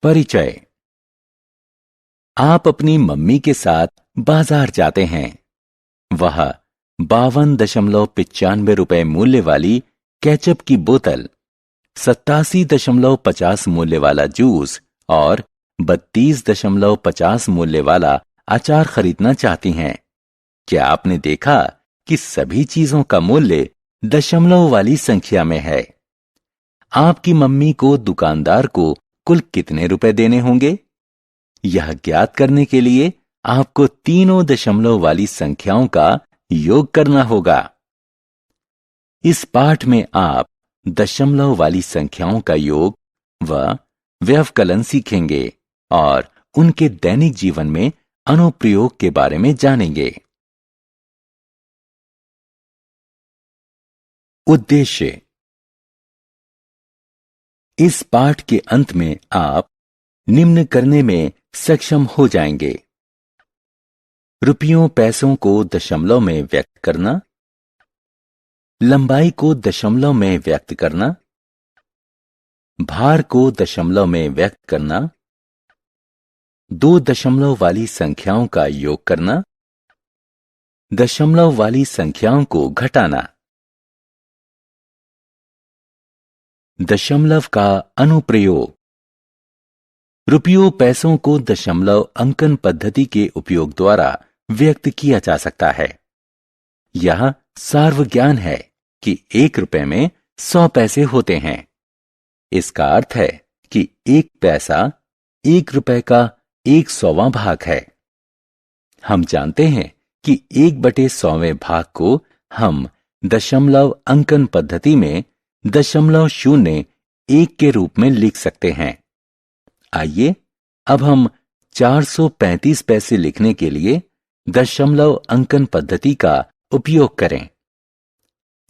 परिचय। आप अपनी मम्मी के साथ बाजार जाते हैं। वह 52.95 मूल्य वाली केचप की बोतल, 87.50 मूल्य वाला जूस और 32.50 मूल्य वाला अचार खरीदना चाहती हैं। क्या आपने देखा कि सभी चीजों का मूल्य दशमलव वाली संख्या में है? आपकी मम्मी को दुकानदार को कुल कितने रुपए देने होंगे? यह ज्ञात करने के लिए आपको तीनों दशमलव वाली संख्याओं का योग करना होगा। इस पाठ में आप दशमलव वाली संख्याओं का योग व व्यवकलन सीखेंगे और उनके दैनिक जीवन में अनुप्रयोग के बारे में जानेंगे। उद्देश्य। इस पाठ के अंत में आप निम्न करने में सक्षम हो जाएंगे: रुपयों पैसों को दशमलव में व्यक्त करना, लंबाई को दशमलव में व्यक्त करना, भार को दशमलव में व्यक्त करना, दो दशमलव वाली संख्याओं का योग करना, दशमलव वाली संख्याओं को घटाना। दशमलव का अनुप्रयोग। रुपयों पैसों को दशमलव अंकन पद्धति के उपयोग द्वारा व्यक्त किया जा सकता है। यह सार्वज्ञान है कि 1 रुपए में 100 पैसे होते हैं। इसका अर्थ है कि 1 पैसा 1 रुपए का 100वां भाग है। हम जानते हैं कि 1/100वें भाग को हम दशमलव अंकन पद्धति में 0.01 के रूप में लिख सकते हैं। आइए अब हम 435 पैसे लिखने के लिए दशमलव अंकन पद्धति का उपयोग करें।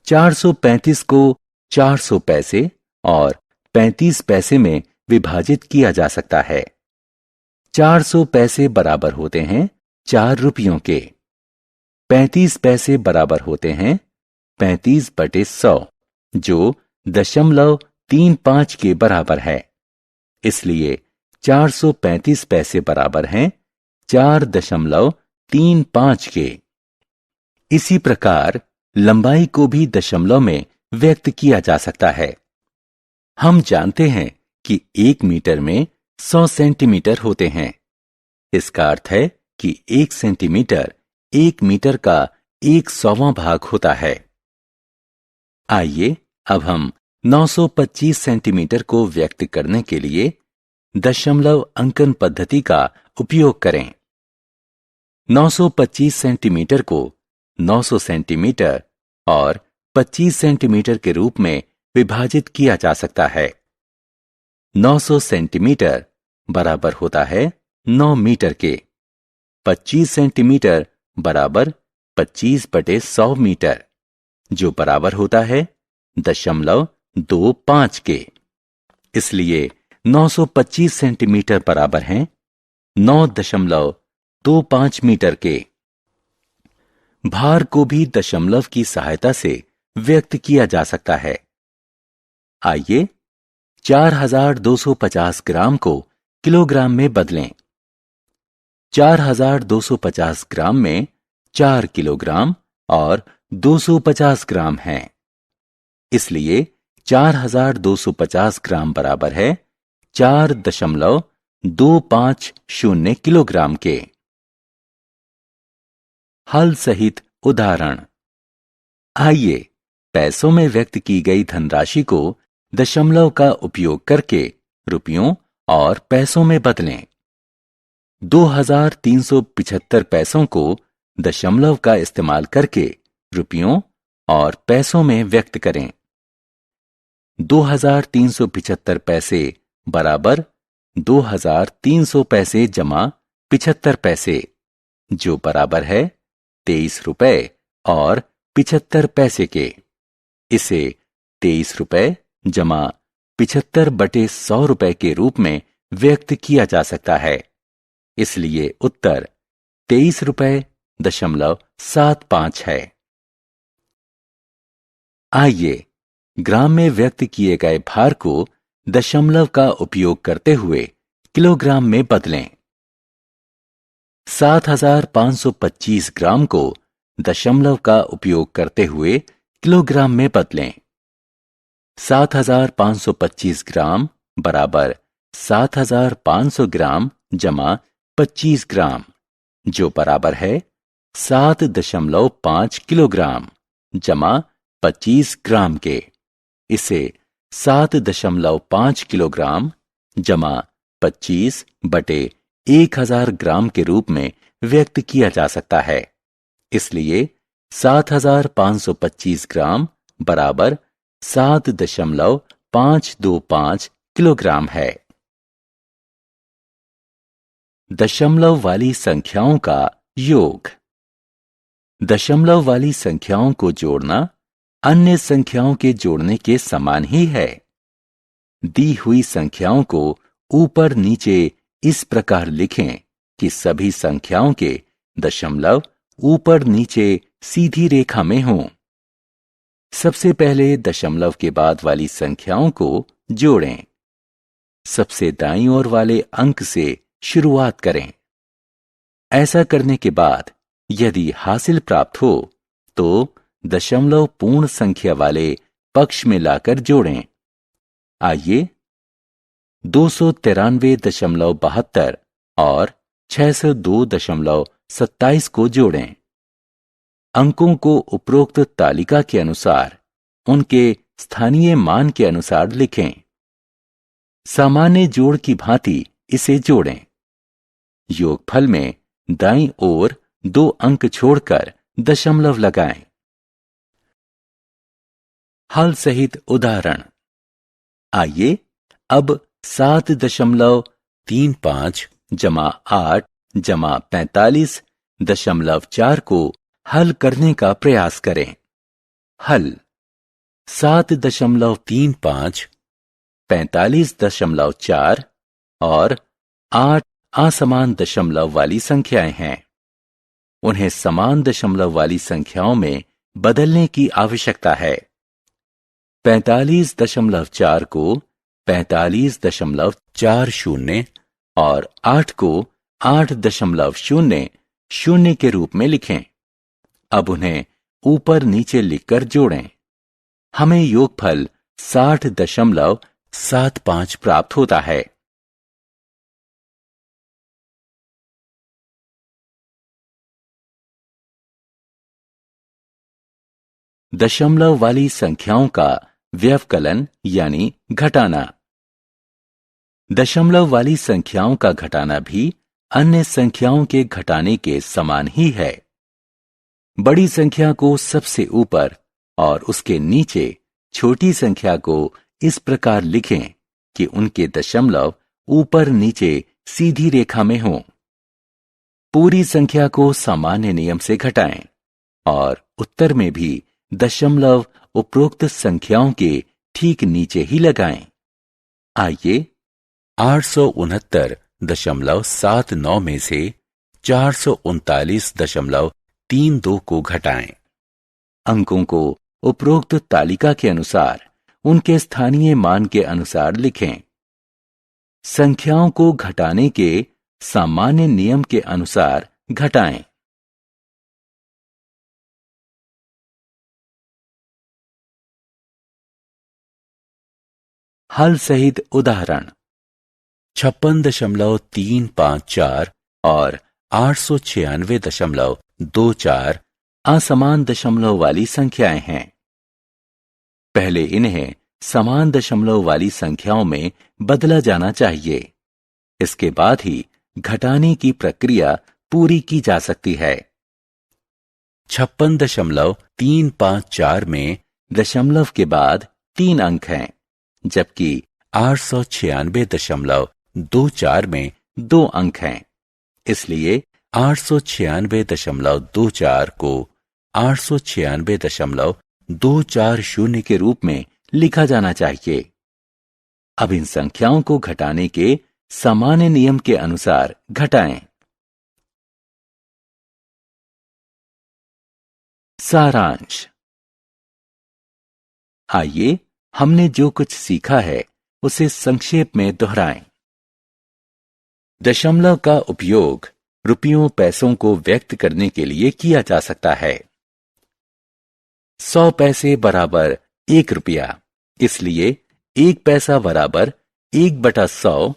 435 को 400 पैसे और 35 पैसे में विभाजित किया जा सकता है। 400 पैसे बराबर होते हैं 4 रुपयों के। 35 पैसे बराबर होते हैं 35/100, जो 0.35 के बराबर है। इसलिए 435 पैसे बराबर हैं 4.35 के। इसी प्रकार लंबाई को भी दशमलव में व्यक्त किया जा सकता है। हम जानते हैं कि 1 मीटर में 100 सेंटीमीटर होते हैं। इसका अर्थ है कि 1 सेंटीमीटर 1 मीटर का 100वां भाग होता है। आइए अब हम 925 सेंटीमीटर को व्यक्त करने के लिए दशमलव अंकन पद्धति का उपयोग करें। 925 सेंटीमीटर को 900 सेंटीमीटर और 25 सेंटीमीटर के रूप में विभाजित किया जा सकता है। 900 सेंटीमीटर बराबर होता है 9 मीटर के। 25 सेंटीमीटर बराबर 25/100 मीटर, जो बराबर होता है 0.25 के। इसलिए 925 सेंटीमीटर बराबर हैं 9.25 मीटर के। भार को भी दशमलव की सहायता से व्यक्त किया जा सकता है। आइए 4250 ग्राम को किलोग्राम में बदलें। 4250 ग्राम में 4 किलोग्राम और 250 ग्राम हैं। इसलिए 4250 ग्राम बराबर है 4.250 किलोग्राम के। हल सहित उदाहरण। आइए पैसों में व्यक्त की गई धनराशि को दशमलव का उपयोग करके रुपयों और पैसों में बदलें। 2375 पैसों को दशमलव का इस्तेमाल करके रुपयों और पैसों में व्यक्त करें। 2375 पैसे बराबर 2300 पैसे जमा 75 पैसे, जो बराबर है 23 रुपए और 75 पैसे के। इसे 23 रुपए जमा 75/100 रुपए के रूप में व्यक्त किया जा सकता है। इसलिए उत्तर 23.75 है। आइए ग्राम में व्यक्त किए गए भार को दशमलव का उपयोग करते हुए किलोग्राम में बदलें। 7525 ग्राम को दशमलव का उपयोग करते हुए किलोग्राम में बदलें। 7525 ग्राम बराबर 7500 ग्राम जमा 25 ग्राम, जो बराबर है 7.5 किलोग्राम जमा 25 ग्राम के। इसे 7.5 किलोग्राम जमा 25 बटे 1000 ग्राम के रूप में व्यक्त किया जा सकता है। इसलिए 7525 ग्राम बराबर 7.525 किलोग्राम है। दशमलव वाली संख्याओं का योग। दशमलव वाली संख्याओं को जोड़ना अन्य संख्याओं के जोड़ने के समान ही है। दी हुई संख्याओं को ऊपर नीचे इस प्रकार लिखें कि सभी संख्याओं के दशमलव ऊपर नीचे सीधी रेखा में हों। सबसे पहले दशमलव के बाद वाली संख्याओं को जोड़ें। सबसे दाईं ओर वाले अंक से शुरुआत करें। ऐसा करने के बाद यदि हासिल प्राप्त हो तो दशमलव पूर्ण संख्या वाले पक्ष में लाकर जोड़ें। आइए 293.72 और 602.27 को जोड़ें। अंकों को उपरोक्त तालिका के अनुसार उनके स्थानीय मान के अनुसार लिखें। सामान्य जोड़ की भांति इसे जोड़ें। योगफल में दाईं ओर 2 अंक छोड़कर दशमलव लगाएं। हल सहित उदाहरण। आइए अब 7.35 जमा 8 जमा 45.4 को हल करने का प्रयास करें। हल 7.35, 45.4 और 8 असमान दशमलव वाली संख्याएं हैं। उन्हें समान दशमलव वाली संख्याओं में बदलने की आवश्यकता है। 45.4 को 45.40 और 8 को 8.00 के रूप में लिखें। अब उन्हें ऊपर नीचे लिखकर जोड़ें। हमें योगफल 60.75 प्राप्त होता है। दशमलव वाली संख्याओं का व्यवकलन यानी घटाना। दशमलव वाली संख्याओं का घटाना भी अन्य संख्याओं के घटाने के समान ही है। बड़ी संख्या को सबसे ऊपर और उसके नीचे छोटी संख्या को इस प्रकार लिखें कि उनके दशमलव ऊपर नीचे सीधी रेखा में हों। पूरी संख्या को सामान्य नियम से घटाएं और उत्तर में भी दशमलव उपरोक्त संख्याओं के ठीक नीचे ही लगाएं। आइए 869.79 में से 439.32 को घटाएं। अंकों को उपरोक्त तालिका के अनुसार उनके स्थानीय मान के अनुसार लिखें। संख्याओं को घटाने के सामान्य नियम के अनुसार घटाएं। हल सहित उदाहरण। 56.354 और 896.24 असमान दशमलव वाली संख्याएं हैं। पहले इन्हें समान दशमलव वाली संख्याओं में बदला जाना चाहिए। इसके बाद ही घटाने की प्रक्रिया पूरी की जा सकती है। 56.354 में दशमलव के बाद 3 अंक हैं, जबकि 896.24 में 2 अंक हैं। इसलिए 896.24 को 896.240 के रूप में लिखा जाना चाहिए। अब इन संख्याओं को घटाने के सामान्य नियम के अनुसार घटाएं। सारांश। आइए हमने जो कुछ सीखा है उसे संक्षेप में दोहराएं। दशमलव का उपयोग रुपयों पैसों को व्यक्त करने के लिए किया जा सकता है। 100 पैसे बराबर 1 रुपया, इसलिए 1 पैसा बराबर 1/100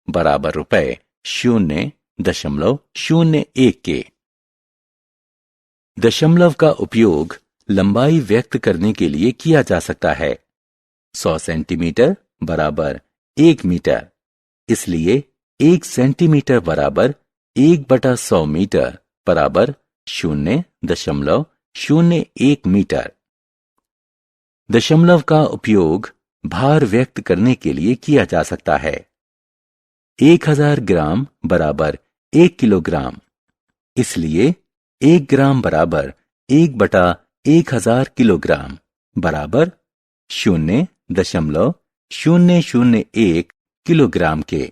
बराबर रुपए 0.01 के। दशमलव का उपयोग लंबाई व्यक्त करने के लिए किया जा सकता है। 100 सेंटीमीटर बराबर 1 मीटर, इसलिए 1 सेंटीमीटर बराबर 1/100 मीटर बराबर 0.01 मीटर। दशमलव का उपयोग भार व्यक्त करने के लिए किया जा सकता है। 1000 ग्राम बराबर 1 किलोग्राम, इसलिए 1 ग्राम बराबर 1/1000 किलोग्राम बराबर 0.001 किलोग्राम के।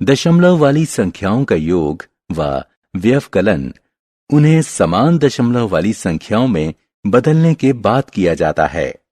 दशमलव वाली संख्याओं का योग व व्यवकलन उन्हें समान दशमलव वाली संख्याओं में बदलने के बाद किया जाता है।